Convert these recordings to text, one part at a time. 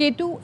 K2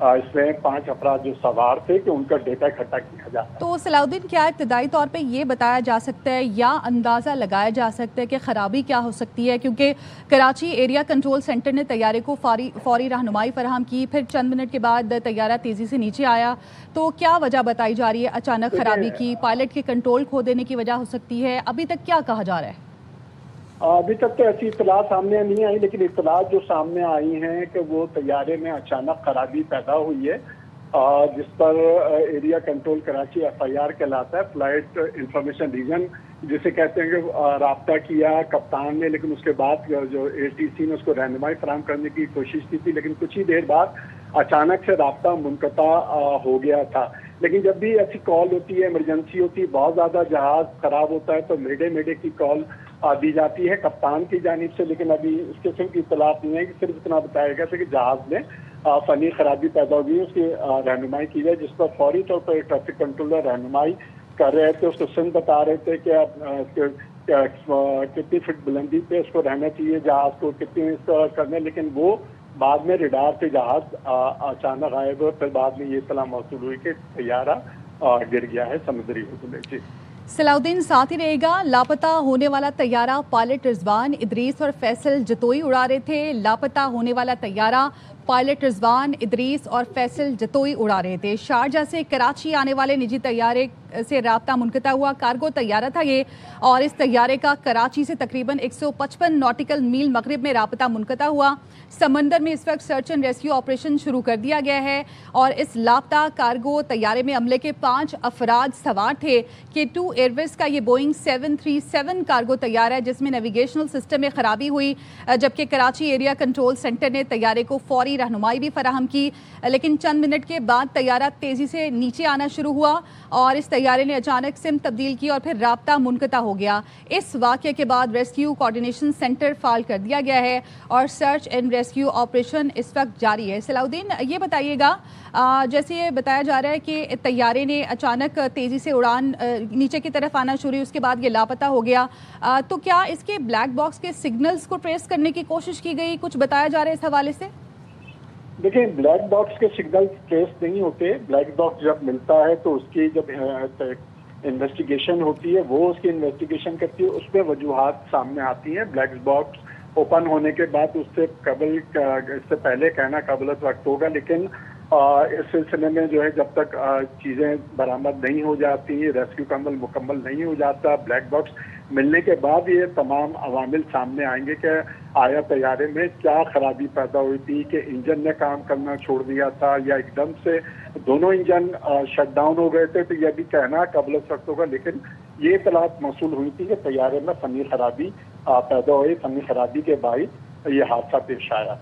اس میں 5 افراد جو سوار تھے کہ ان کا ڈیٹا اکٹھا کیا جاتا ہے۔ تو صلاح کیا ابتدائی طور پہ یہ بتایا جا سکتا ہے یا اندازہ لگایا جا سکتا ہے کہ خرابی کیا ہو سکتی ہے؟ کیونکہ کراچی ایریا کنٹرول سینٹر نے طیارے کو فوری رہنمائی فراہم کی، پھر چند منٹ کے بعد طیارہ تیزی سے نیچے آیا، تو کیا وجہ بتائی جا رہی ہے اچانک خرابی کی؟ پائلٹ کے کنٹرول کھو دینے کی وجہ ہو سکتی ہے؟ ابھی تک کیا کہا جا رہا ہے؟ ابھی تک تو ایسی اطلاع سامنے نہیں آئی، لیکن اطلاعات جو سامنے آئی ہیں کہ وہ طیارے میں اچانک خرابی پیدا ہوئی ہے، جس پر ایریا کنٹرول کراچی FIR کہلاتا ہے، فلائٹ انفارمیشن ریجن جسے کہتے ہیں، کہ رابطہ کیا کپتان نے، لیکن اس کے بعد جو ATC نے اس کو رہنمائی فراہم کرنے کی کوشش کی تھی، لیکن کچھ ہی دیر بعد اچانک سے رابطہ منقطع ہو گیا تھا۔ لیکن جب بھی ایسی کال ہوتی ہے، ایمرجنسی ہوتی ہے، بہت زیادہ جہاز خراب ہوتا ہے، تو میڈے کی کال دی جاتی ہے کپتان کی جانب سے، لیکن ابھی اس قسم کی اطلاعات نہیں ہے، کہ صرف اتنا بتایا گیا تھا کہ جہاز میں فنی خرابی پیدا ہو گئی، اس کی رہنمائی کی جائے، جس پر فوری طور پر ٹریفک کنٹرولر رہنمائی کر رہے تھے، اس کو سن بتا رہے تھے کہ کتنی فٹ بلندی پہ اس کو رہنا چاہیے، جہاز کو کتنی کرنے، لیکن وہ بعد میں ریڈار سے جہاز اچانک غائب ہو، پھر بعد میں یہ اطلاع موصول ہوئی کہ طیارہ گر گیا ہے سمندری حدود میں۔ جی صلاح الدین ساتھ ہی رہے گا۔ لاپتہ ہونے والا طیارہ پائلٹ رضوان ادریس اور فیصل جتوئی اڑا رہے تھے۔ لاپتہ ہونے والا طیارہ پائلٹ رضوان ادریس اور فیصل جتوئی اڑا رہے تھے۔ شارجہ سے کراچی آنے والے نجی طیارے سے رابطہ منقطع ہوا۔ کارگو طیارہ تھا یہ، اور اس طیارے کا کراچی سے تقریباً 155 ناٹیکل میل مغرب میں رابطہ منقطع ہوا۔ سمندر میں اس وقت سرچ اینڈ ریسکیو آپریشن شروع کر دیا گیا ہے، اور اس لاپتہ کارگو طیارے میں عملے کے 5 افراد سوار تھے۔ K2 ایئر ویز کا یہ بوئنگ 737 کارگو طیارہ ہے، جس میں نیویگیشنل سسٹم میں خرابی ہوئی، جبکہ کراچی ایریا کنٹرول سینٹر نے طیارے کو فوری رہنمائی بھی فراہم کی، لیکن چند منٹ کے بعد طیارہ تیزی سے نیچے آنا شروع ہوا اور اس طیارے نے اچانک سمت تبدیل کی اور پھر رابطہ منقطع ہو گیا۔ اس واقعے کے بعد ریسکیو کوارڈینیشن سینٹر فعال کر دیا گیا ہے اور سرچ اینڈ ریسکیو آپریشن اس وقت جاری ہے۔ صلاح الدین یہ بتائیے گا، جیسے یہ بتایا جا رہا ہے کہ طیارے نے اچانک تیزی سے اڑان نیچے کی طرف آنا شروع ہوئی، اس کے بعد یہ لاپتہ ہو گیا، تو کیا اس کے بلیک باکس کے سگنلز کو ٹریس کرنے کی کوشش کی گئی؟ کچھ بتایا جا رہا ہے اس حوالے سے؟ دیکھیں، بلیک باکس کے سگنل ٹریس نہیں ہوتے۔ بلیک باکس جب ملتا ہے تو اس کی جب انویسٹیگیشن ہوتی ہے، وہ اس کی انویسٹیگیشن کرتی ہے، اس میں وجوہات سامنے آتی ہیں۔ بلیک باکس اوپن ہونے کے بعد اس سے پہلے کہنا قابل وقت ہوگا، لیکن اس سلسلے میں جو ہے جب تک چیزیں برآمد نہیں ہو جاتی، ریسکیو کا عمل مکمل نہیں ہو جاتا، بلیک باکس ملنے کے بعد یہ تمام عوامل سامنے آئیں گے کہ آیا طیارے میں کیا خرابی پیدا ہوئی تھی، کہ انجن نے کام کرنا چھوڑ دیا تھا یا ایک دم سے دونوں انجن شٹ ڈاؤن ہو گئے تھے، تو یہ بھی کہنا قابل وقت ہوگا، لیکن یہ اطلاعات موصول ہوئی تھی کہ طیارے میں فنی خرابی پیدا ہوئی، فنی خرابی کے باعث یہ حادثہ پیش آیا۔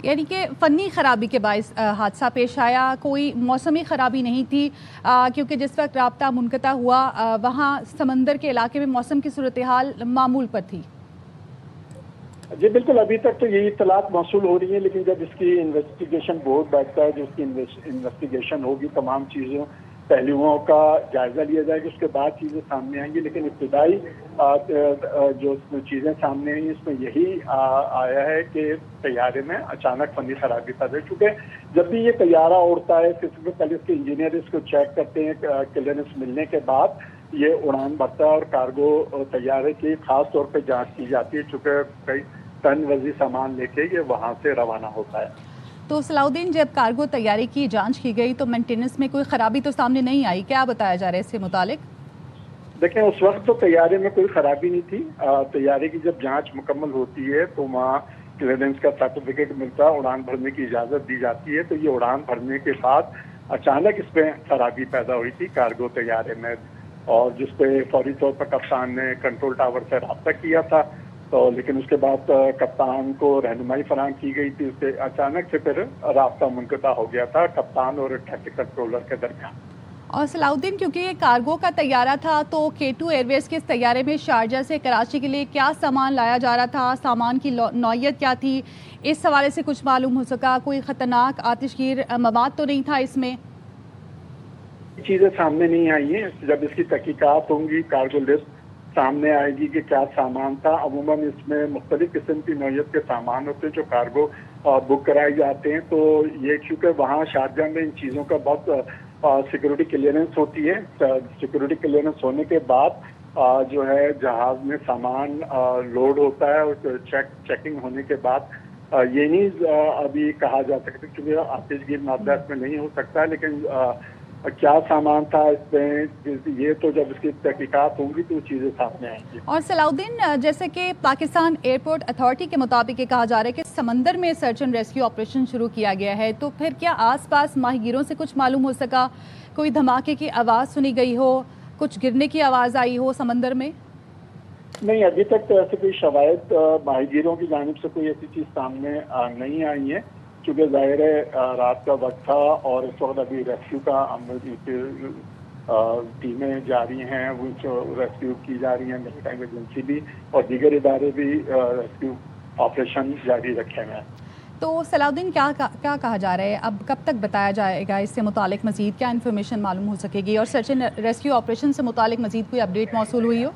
یعنی کہ فنی خرابی کے باعث حادثہ پیش آیا، کوئی موسمی خرابی نہیں تھی، کیونکہ جس وقت رابطہ منقطع ہوا وہاں سمندر کے علاقے میں موسم کی صورتحال معمول پر تھی۔ جی بالکل، ابھی تک تو یہی اطلاعات موصول ہو رہی ہیں، لیکن جب اس کی انویسٹیگیشن بورڈ بیٹھتا ہے، جو اس کی انویسٹیگیشن ہوگی، تمام چیزوں پہلوؤں کا جائزہ لیا جائے گا، اس کے بعد چیزیں سامنے آئیں گی، لیکن ابتدائی جو چیزیں سامنے آئی اس میں یہی آیا ہے کہ طیارے میں اچانک فنی خرابی پیدا ہوئی۔ چونکہ جب بھی یہ طیارہ اڑتا ہے، سب سے پہلے اس کے انجینئر اس کو چیک کرتے ہیں، کلیئرنس ملنے کے بعد یہ اڑان بھرتا ہے، اور کارگو طیارے کی خاص طور پہ جانچ کی جاتی ہے، چونکہ کئی ٹن وزنی سامان لے کے یہ وہاں سے روانہ ہوتا ہے۔ تو صلاح الدین، جب کارگو طیارے کی جانچ کی گئی تو مینٹیننس میں کوئی خرابی تو سامنے نہیں آئی، کیا بتایا جا رہا ہے اس کے متعلق؟ دیکھیں، اس وقت تو طیارے میں کوئی خرابی نہیں تھی۔ طیارے کی جب جانچ مکمل ہوتی ہے تو وہاں کلیئرنس کا سرٹیفکیٹ ملتا ہے، اڑان بھرنے کی اجازت دی جاتی ہے، تو یہ اڑان بھرنے کے بعد اچانک اس پہ خرابی پیدا ہوئی تھی کارگو طیارے میں، اور جس پہ فوری طور پر کپتان نے کنٹرول ٹاور سے رابطہ کیا تھا، تو لیکن اس کے بعد کپتان کو رہنمائی فراہم کی گئی تھی، اس سے اچانک سے پھر رابطہ منقطع ہو گیا تھا کپتان اور ٹریفک کنٹرولر کے درمیان۔ اور صلاح الدین، کیونکہ یہ کارگو کا طیارہ تھا تو K2 ایئر ویز کے اس طیارے میں شارجہ سے کراچی کے لیے کیا سامان لایا جا رہا تھا، سامان کی نوعیت کیا تھی، اس حوالے سے کچھ معلوم ہو سکا؟ کوئی خطرناک آتش گیر مواد تو نہیں تھا اس میں؟ چیزیں سامنے نہیں آئی ہیں، جب اس کی تحقیقات ہوں گی، کارگو لسٹ سامنے آئے گی کہ کیا سامان تھا۔ عموماً اس میں مختلف قسم کی نوعیت کے سامان ہوتے ہیں جو کارگو بک کرائے جاتے ہیں. تو یہ چونکہ وہاں شارجہ میں ان چیزوں کا بہت سیکورٹی کلیئرنس ہوتی ہے. سیکورٹی کلیئرنس ہونے کے بعد جو ہے جہاز میں سامان لوڈ ہوتا ہے اور چیکنگ ہونے کے بعد یہ نہیں ابھی کہا جا سکتا کیونکہ آتش گیر مادہ اس میں نہیں ہو سکتا, لیکن کیا سامان تھا اس میں یہ تو جب اس کی تحقیقات ہوں گی تو وہ چیزیں سامنے آئیں گی. اور صلاح الدین, جیسے کہ پاکستان ایئرپورٹ اتھارٹی کے مطابق یہ کہا جا رہا ہے کہ سمندر میں سرچ اینڈ ریسکیو آپریشن شروع کیا گیا ہے, تو پھر کیا آس پاس ماہی گیروں سے کچھ معلوم ہو سکا, کوئی دھماکے کی آواز سنی گئی ہو, کچھ گرنے کی آواز آئی ہو سمندر میں؟ نہیں, ابھی تک تو ایسے کوئی شواہد ماہی گیروں کی جانب سے کوئی ایسی چیز سامنے نہیں آئی ہے, کیونکہ ظاہر ہے رات کا وقت تھا اور اس وقت ابھی ریسکیو کا عمل ٹیمیں جاری ہیں, وہ ریسکیو کی جا رہی ہیں. میریٹائم ایجنسی بھی اور دیگر ادارے بھی ریسکیو آپریشن جاری رکھے ہیں. تو صلاح الدین, کیا کہا جا رہا ہے, اب کب تک بتایا جائے گا اس سے متعلق مزید کیا انفارمیشن معلوم ہو سکے گی, اور سرچ اینڈ ریسکیو آپریشن سے متعلق مزید کوئی اپڈیٹ موصول ہوئی ہو؟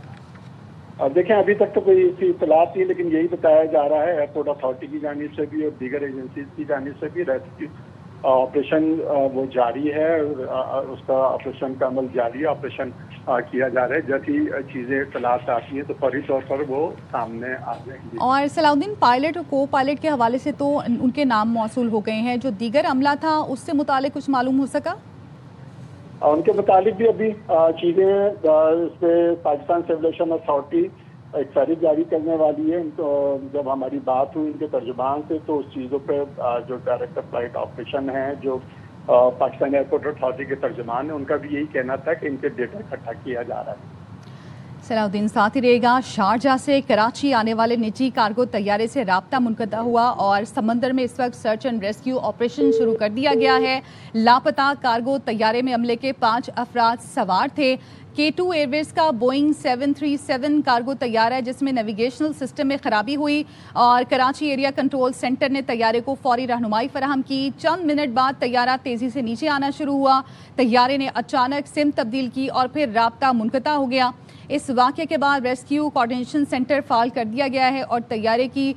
دیکھیں ابھی تک تو کوئی ایسی اطلاع نہیں, لیکن یہی بتایا جا رہا ہے ایئرپورٹ اتھارٹی کی جانب سے بھی اور دیگر ایجنسیز کی جانب سے بھی ریسکیو آپریشن وہ جاری ہے, اس کا آپریشن کا عمل جاری ہے, آپریشن کیا جا رہا ہے. جب ہی چیزیں اطلاعات آتی ہیں تو فوری طور پر وہ سامنے آ جائیں گی. اور صلاح الدین, پائلٹ اور کو پائلٹ کے حوالے سے تو ان کے نام موصول ہو گئے ہیں, جو دیگر عملہ تھا اس سے متعلق کچھ معلوم ہو سکا؟ ان کے متعلق بھی ابھی چیزیں اس پہ پاکستان سول ایویشن اتھارٹی ایک فہرست جاری کرنے والی ہے. تو جب ہماری بات ہوئی ان کے ترجمان سے تو اس چیزوں پہ جو ڈائریکٹر فلائٹ آپریشن ہیں جو پاکستان ایئرپورٹ اتھارٹی کے ترجمان ہیں, ان کا بھی یہی کہنا تھا کہ ان کے ڈیٹا اکٹھا کیا جا رہا ہے. صلاح الدین ساتھ ہی رہے گا. شارجہ سے کراچی آنے والے نجی کارگو طیارے سے رابطہ منقطع ہوا اور سمندر میں اس وقت سرچ اینڈ ریسکیو آپریشن شروع کر دیا گیا ہے. لاپتہ کارگو طیارے میں عملے کے 5 افراد سوار تھے. K2 ایئر ویز کا بوئنگ 737 کارگو طیارہ ہے جس میں نیویگیشنل سسٹم میں خرابی ہوئی اور کراچی ایریا کنٹرول سینٹر نے طیارے کو فوری رہنمائی فراہم کی. چند منٹ بعد طیارہ تیزی سے نیچے آنا شروع ہوا. طیارے نے اچانک سمت تبدیل کی اور پھر رابطہ منقطع ہو گیا. اس واقعے کے بعد ریسکیو کوارڈینیشن سینٹر فعال کر دیا گیا ہے اور طیارے کی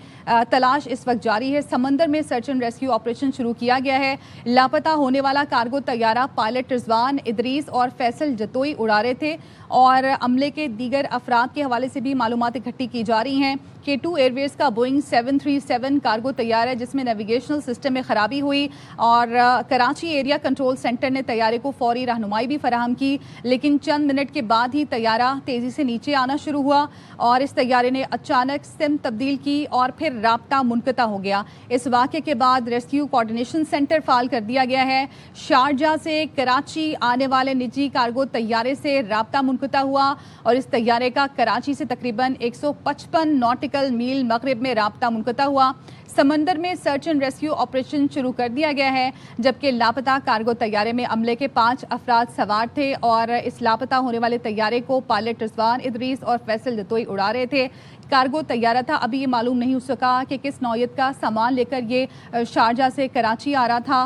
تلاش اس وقت جاری ہے. سمندر میں سرچ اینڈ ریسکیو آپریشن شروع کیا گیا ہے. لاپتہ ہونے والا کارگو طیارہ پائلٹ رضوان ادریس اور فیصل جتوئی اڑا رہے تھے اور عملے کے دیگر افراد کے حوالے سے بھی معلومات اکٹھی کی جا رہی ہیں. K2 ایئر ویز کا بوئنگ 737 کارگو طیارہ ہے جس میں نیویگیشنل سسٹم میں خرابی ہوئی اور کراچی ایریا کنٹرول سینٹر نے طیارے کو فوری رہنمائی بھی فراہم کی, لیکن چند منٹ کے بعد ہی طیارہ تیزی سے نیچے آنا شروع ہوا اور اس طیارے نے اچانک سمت تبدیل کی اور پھر رابطہ منقطع ہو گیا. اس واقعے کے بعد ریسکیو کوارڈینیشن سینٹر فعال کر دیا گیا ہے. شارجہ سے کراچی آنے والے نجی کارگو طیارے سے رابطہ منقطع ہوا اور اس طیارے کا کراچی سے تقریباً 155 ناٹیکل میل مغرب میں رابطہ منقطع ہوا. سمندر میں سرچ اینڈ ریسکیو آپریشن شروع کر دیا گیا ہے جبکہ لاپتہ کارگو طیارے میں عملے کے 5 افراد سوار تھے اور اس لاپتہ ہونے والے طیارے کو پائلٹ رضوان ادریس اور فیصل جتوئی اڑا رہے تھے. کارگو طیارہ تھا. ابھی یہ معلوم نہیں ہو سکا کہ کس نوعیت کا سامان لے کر یہ شارجہ سے کراچی آ رہا تھا.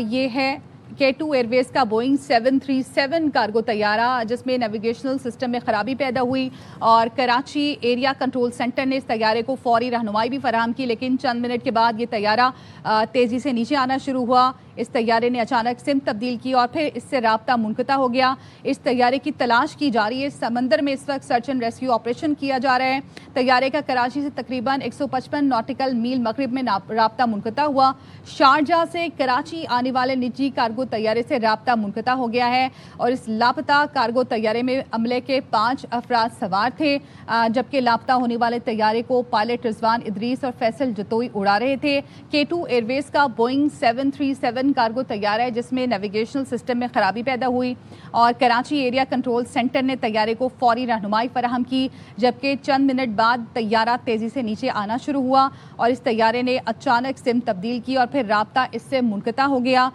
یہ ہے K2 ایئر ویز کا بوئنگ 737 کارگو طیارہ جس میں نیویگیشنل سسٹم میں خرابی پیدا ہوئی اور کراچی ایریا کنٹرول سینٹر نے اس طیارے کو فوری رہنمائی بھی فراہم کی, لیکن چند منٹ کے بعد یہ طیارہ تیزی سے نیچے آنا شروع ہوا. اس طیارے نے اچانک سمت تبدیل کی اور پھر اس سے رابطہ منقطع ہو گیا. اس طیارے کی تلاش کی جا رہی ہے. سمندر میں اس وقت سرچ اینڈ ریسکیو آپریشن کیا جا رہا ہے. طیارے کا کراچی سے تقریباً 155 ناٹیکل میل مغرب میں رابطہ منقطع ہوا. شارجہ سے کراچی آنے والے نجی کارگو طیارے سے رابطہ منقطع ہو گیا ہے اور اس لاپتہ کارگو طیارے میں عملے کے 5 افراد سوار تھے جبکہ لاپتہ ہونے والے طیارے کو پائلٹ رضوان ادریس اور فیصل جتوئی اڑا رہے تھے. K2 ایئر ویز کا بوئنگ 737 کارگو طیارہ ہے جس میں نیویگیشنل سسٹم میں خرابی پیدا ہوئی اور کراچی ایریا کنٹرول سینٹر نے طیارے کو فوری رہنمائی فراہم کی جبکہ چند منٹ بعد طیارہ تیزی سے نیچے آنا شروع ہوا اور اس طیارے نے اچانک سمت تبدیل کی اور پھر رابطہ اس سے منقطع ہو گیا.